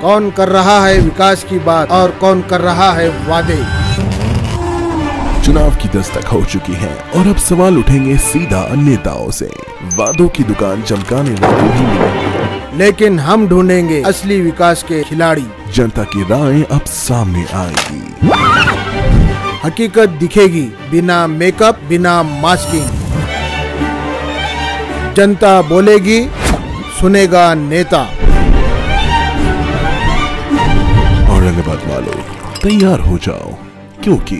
कौन कर रहा है विकास की बात और कौन कर रहा है वादे। चुनाव की दस्तक हो चुकी है और अब सवाल उठेंगे सीधा नेताओं से। वादों की दुकान चमकाने वाले भी मिलेंगे, लेकिन हम ढूंढेंगे असली विकास के खिलाड़ी। जनता की राय अब सामने आएगी, हकीकत दिखेगी बिना मेकअप बिना मास्किंग। जनता बोलेगी, सुनेगा नेता। औरंगाबाद वालों तैयार हो जाओ, क्योंकि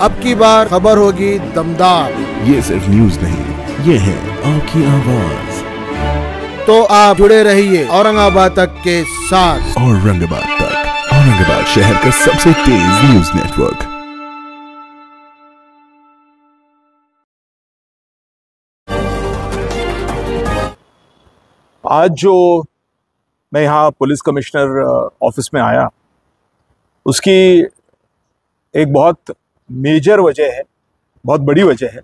अब की बार खबर होगी दमदार। ये सिर्फ न्यूज नहीं, ये है आपकी आवाज। तो आप जुड़े रहिए औरंगाबाद तक के साथ। औरंगाबाद तक, औरंगाबाद शहर का सबसे तेज न्यूज नेटवर्क। आज जो मैं यहाँ पुलिस कमिश्नर ऑफिस में आया, उसकी एक बहुत मेजर वजह है, बहुत बड़ी वजह है।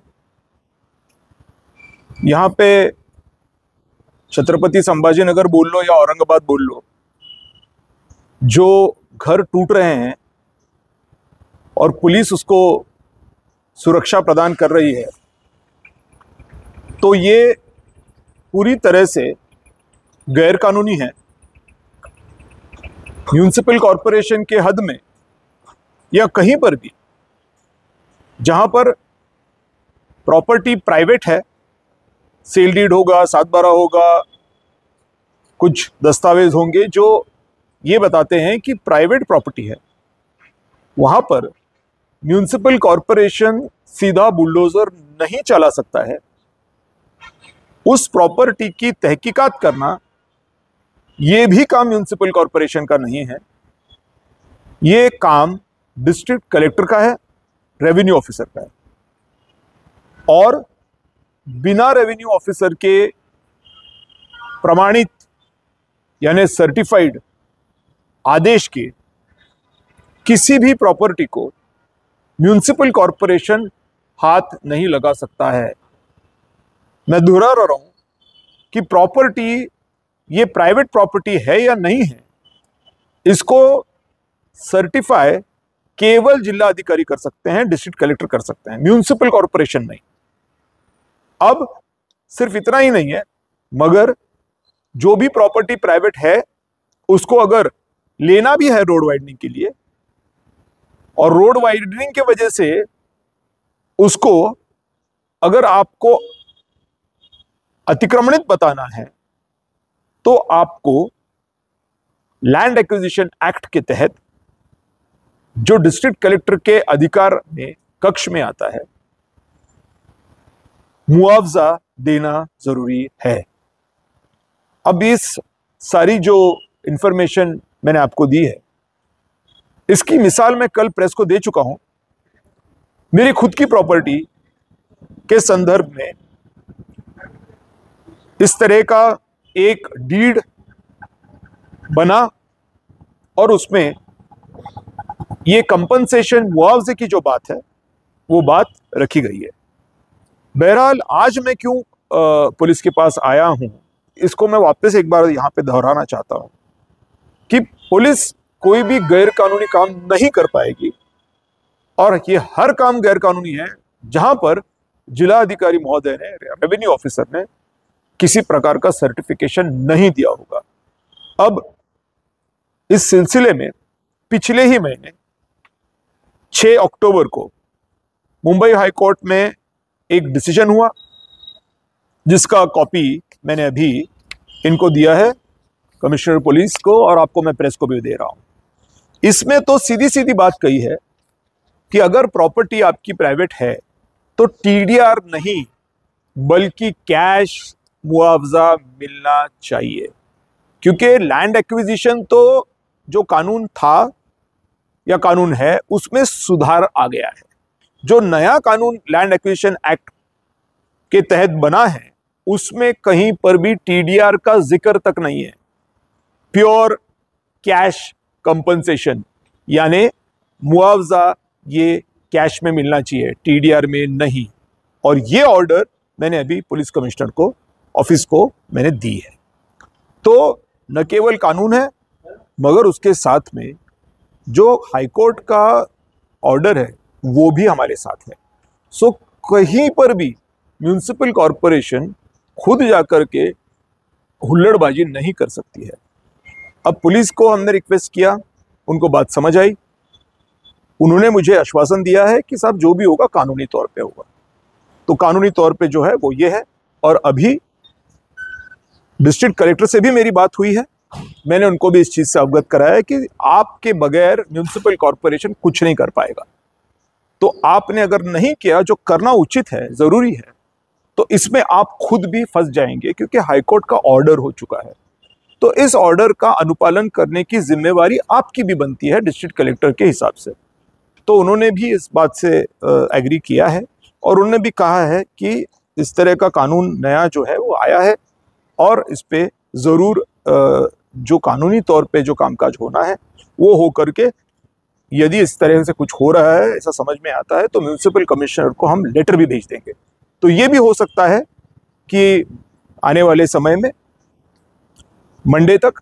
यहाँ पे छत्रपति संभाजी नगर बोल लो या औरंगाबाद बोल लो, जो घर टूट रहे हैं और पुलिस उसको सुरक्षा प्रदान कर रही है, तो ये पूरी तरह से गैर कानूनी है। म्यूनिसिपल कॉरपोरेशन के हद में या कहीं पर भी जहां पर प्रॉपर्टी प्राइवेट है, सेल डीड होगा, 7/12 होगा, कुछ दस्तावेज होंगे जो ये बताते हैं कि प्राइवेट प्रॉपर्टी है, वहां पर म्यूनिसिपल कॉरपोरेशन सीधा बुलडोजर नहीं चला सकता है। उस प्रॉपर्टी की तहकीकात करना ये भी काम म्यूनिसिपल कॉरपोरेशन का नहीं है, ये काम डिस्ट्रिक्ट कलेक्टर का है, रेवेन्यू ऑफिसर का है। और बिना रेवेन्यू ऑफिसर के प्रमाणित यानी सर्टिफाइड आदेश के किसी भी प्रॉपर्टी को म्यूनिसिपल कॉरपोरेशन हाथ नहीं लगा सकता है। मैं दोहरा रहा हूं कि प्रॉपर्टी ये प्राइवेट प्रॉपर्टी है या नहीं है, इसको सर्टिफाई केवल जिला अधिकारी कर सकते हैं, डिस्ट्रिक्ट कलेक्टर कर सकते हैं, म्यूनिसिपल कॉरपोरेशन नहीं। अब सिर्फ इतना ही नहीं है, मगर जो भी प्रॉपर्टी प्राइवेट है उसको अगर लेना भी है रोड वाइडनिंग के लिए, और रोड वाइडनिंग के वजह से उसको अगर आपको अतिक्रमणित बताना है, तो आपको लैंड एक्विजिशन एक्ट के तहत, जो डिस्ट्रिक्ट कलेक्टर के अधिकार में कक्ष में आता है, मुआवजा देना जरूरी है। अब इस सारी जो इंफॉर्मेशन मैंने आपको दी है, इसकी मिसाल मैं कल प्रेस को दे चुका हूं। मेरी खुद की प्रॉपर्टी के संदर्भ में इस तरह का एक डीड बना और उसमें ये कंपनसेशन मुआवजे की जो बात है वो बात रखी गई है। बहरहाल आज मैं क्यों पुलिस के पास आया हूं, इसको मैं वापस एक बार यहां पे दोहराना चाहता हूं कि पुलिस कोई भी गैर कानूनी काम नहीं कर पाएगी, और ये हर काम गैर कानूनी है जहां पर जिला अधिकारी महोदय ने, रेवेन्यू ऑफिसर ने किसी प्रकार का सर्टिफिकेशन नहीं दिया होगा। अब इस सिलसिले में पिछले ही महीने 6 अक्टूबर को मुंबई हाई कोर्ट में एक डिसीजन हुआ, जिसका कॉपी मैंने अभी इनको दिया है, कमिश्नर पुलिस को, और आपको मैं प्रेस को भी दे रहा हूं। इसमें तो सीधी सीधी बात कही है कि अगर प्रॉपर्टी आपकी प्राइवेट है तो टीडीआर नहीं बल्कि कैश मुआवजा मिलना चाहिए, क्योंकि लैंड एक्विजिशन तो जो कानून था या कानून है उसमें सुधार आ गया है। जो नया कानून लैंड एक्विजिशन एक्ट के तहत बना है उसमें कहीं पर भी टीडीआर का जिक्र तक नहीं है। प्योर कैश कंपनसेशन यानी मुआवजा ये कैश में मिलना चाहिए, टीडीआर में नहीं। और ये ऑर्डर मैंने अभी पुलिस कमिश्नर को, ऑफिस को मैंने दी है। तो न केवल कानून है, मगर उसके साथ में जो हाईकोर्ट का ऑर्डर है वो भी हमारे साथ है। सो कहीं पर भी म्यूनिसिपल कॉरपोरेशन खुद जाकर के हुल्लड़बाजी नहीं कर सकती है। अब पुलिस को हमने रिक्वेस्ट किया, उनको बात समझ आई, उन्होंने मुझे आश्वासन दिया है कि साहब जो भी होगा कानूनी तौर पे होगा। तो कानूनी तौर पे जो है वो ये है। और अभी डिस्ट्रिक्ट कलेक्टर से भी मेरी बात हुई है, मैंने उनको भी इस चीज से अवगत कराया है कि आपके बगैर म्यूनिसिपल कॉरपोरेशन कुछ नहीं कर पाएगा। तो आपने अगर नहीं किया जो करना उचित है, जरूरी है, तो इसमें आप खुद भी फंस जाएंगे, क्योंकि हाईकोर्ट का ऑर्डर हो चुका है। तो इस ऑर्डर का अनुपालन करने की जिम्मेवारी आपकी भी बनती है डिस्ट्रिक्ट कलेक्टर के हिसाब से। तो उन्होंने भी इस बात से एग्री किया है और उन्होंने भी कहा है कि इस तरह का कानून नया जो है वो आया है और इस पे ज़रूर जो कानूनी तौर पे जो कामकाज होना है वो हो करके, यदि इस तरह से कुछ हो रहा है ऐसा समझ में आता है तो म्यूनिसिपल कमिश्नर को हम लेटर भी भेज देंगे। तो ये भी हो सकता है कि आने वाले समय में मंडे तक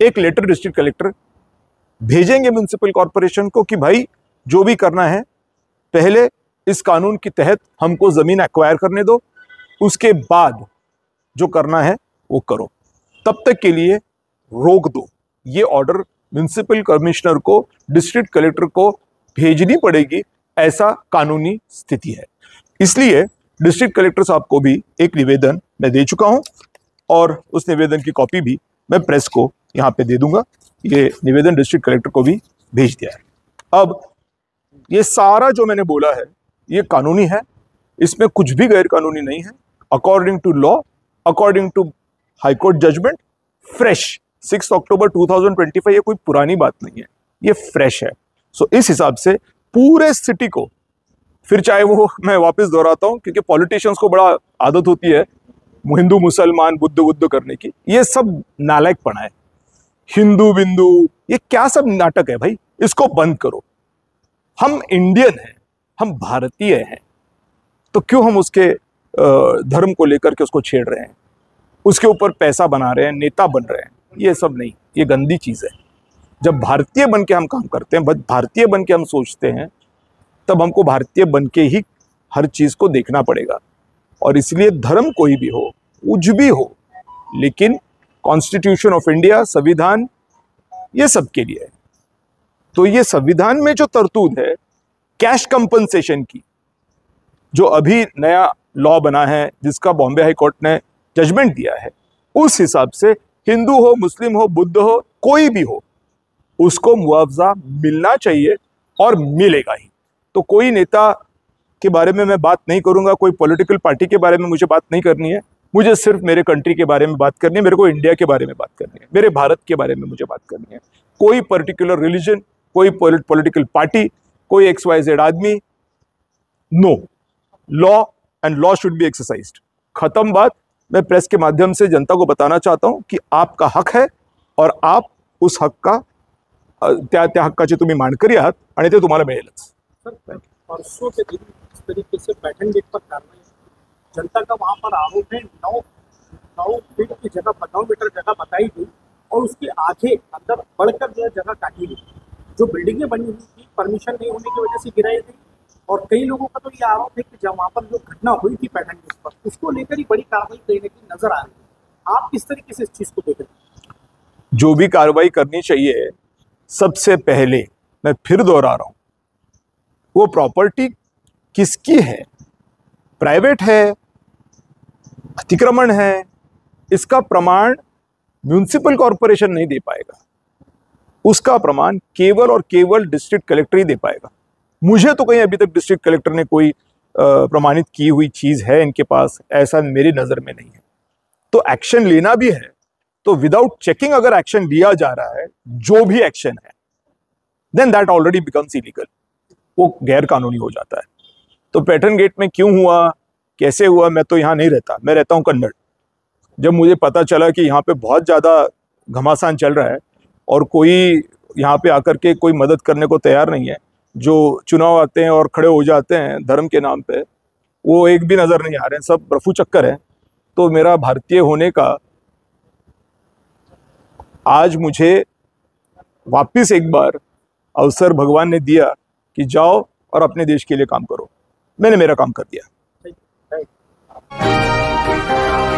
एक लेटर डिस्ट्रिक्ट कलेक्टर भेजेंगे म्यूनिसिपल कॉरपोरेशन को कि भाई जो भी करना है पहले इस कानून के तहत हमको जमीन एक्वायर करने दो, उसके बाद जो करना है वो करो, तब तक के लिए रोक दो। ये ऑर्डर म्यूनिसिपल कमिश्नर को डिस्ट्रिक्ट कलेक्टर को भेजनी पड़ेगी, ऐसा कानूनी स्थिति है। इसलिए डिस्ट्रिक्ट कलेक्टर साहब को भी एक निवेदन मैं दे चुका हूं और उस निवेदन की कॉपी भी मैं प्रेस को यहाँ पे दे दूंगा। ये निवेदन डिस्ट्रिक्ट कलेक्टर को भी भेज दिया है। अब ये सारा जो मैंने बोला है ये कानूनी है, इसमें कुछ भी गैर कानूनी नहीं है। According to law, according to high court judgment, fresh 6 October 2025, ये कोई पुरानी बात नहीं है, ये फ्रेश है। सो इस हिसाब से पूरे सिटी को, फिर चाहे वो मैं वापस दोहराता हूं क्योंकि पॉलिटिशियंस को बड़ा आदत होती है हिंदू मुसलमान बुद्ध करने की, ये सब नालायकपना है। हिंदू बिंदु ये क्या सब नाटक है भाई, इसको बंद करो। हम इंडियन हैं, हम भारतीय हैं, तो क्यों हम उसके धर्म को लेकर के उसको छेड़ रहे हैं, उसके ऊपर पैसा बना रहे हैं, नेता बन रहे हैं? ये सब नहीं, ये गंदी चीज है। जब भारतीय बन के हम काम करते हैं, भारतीय बन के हम सोचते हैं, तब हमको भारतीय बन के ही हर चीज को देखना पड़ेगा। और इसलिए धर्म कोई भी हो, कुछ भी हो, लेकिन कॉन्स्टिट्यूशन ऑफ इंडिया, संविधान, ये सबके लिए है। तो ये संविधान में जो तरतूद है कैश कंपनसेशन की, जो अभी नया लॉ बना है जिसका बॉम्बे हाई कोर्ट ने जजमेंट दिया है, उस हिसाब से हिंदू हो, मुस्लिम हो, बुद्ध हो, कोई भी हो, उसको मुआवजा मिलना चाहिए और मिलेगा ही। तो कोई नेता के बारे में मैं बात नहीं करूंगा, कोई पॉलिटिकल पार्टी के बारे में मुझे बात नहीं करनी है, मुझे सिर्फ मेरे कंट्री के बारे में बात करनी है, मेरे को इंडिया के बारे में बात करनी है, मेरे भारत के बारे में मुझे बात करनी है। कोई पर्टिकुलर रिलीजन, कोई पॉलिटिकल पार्टी, कोई XYZ आदमी, no, law and law should be exercised. खत्म बात। मैं प्रेस के माध्यम से जनता को बताना चाहता हूं कि आपका हक है और आप उस हक का त्या हक्काचे तुम्ही मानकरी आहात आणि ते तुम्हाला मिळेलच। परसों के दिन इस तरीके से पैटर्न गेट पर कार्रवाई, जनता का वहां पर आरोप है 9 फीट की जगह 9 मीटर जगह बताई गई और उसके आगे अंदर बढ़कर जो जगह काटी गई। जो बिल्डिंगें बनी हुई थी परमिशन नहीं होने की वजह से गिराई गई और कई लोगों का तो ये आरोप है कि जब वहां पर जो घटना हुई थी पैटर्न गेट पर, उसको लेकर ही बड़ी कार्रवाई देने की नजर आ रही है। आप किस तरीके से इस चीज को देख रहे हैं? जो भी कार्रवाई करनी चाहिए, सबसे पहले मैं फिर दोहरा रहा हूं, वो प्रॉपर्टी किसकी है, प्राइवेट है, अतिक्रमण है, इसका प्रमाण म्यूनिसिपल कॉरपोरेशन नहीं दे पाएगा। उसका प्रमाण केवल और केवल डिस्ट्रिक्ट कलेक्टर ही दे पाएगा। मुझे तो कहीं अभी तक डिस्ट्रिक्ट कलेक्टर ने कोई प्रमाणित की हुई चीज है इनके पास, ऐसा मेरी नजर में नहीं है। तो एक्शन लेना भी है तो विदाउट चेकिंग अगर एक्शन लिया जा रहा है, जो भी एक्शन है, then that already becomes illegal, वो गैर कानूनी हो जाता है। तो पैटर्न गेट में क्यों हुआ, कैसे हुआ, मैं तो यहाँ नहीं रहता, मैं रहता हूँ कन्नड़। जब मुझे पता चला कि यहाँ पे बहुत ज़्यादा घमासान चल रहा है और कोई यहाँ पे आकर के कोई मदद करने को तैयार नहीं है, जो चुनाव आते हैं और खड़े हो जाते हैं धर्म के नाम पे, वो एक भी नज़र नहीं आ रहे हैं, सब रफू चक्कर है। तो मेरा भारतीय होने का आज मुझे वापिस एक बार अवसर भगवान ने दिया कि जाओ और अपने देश के लिए काम करो। मैंने मेरा काम कर दिया। Thank you.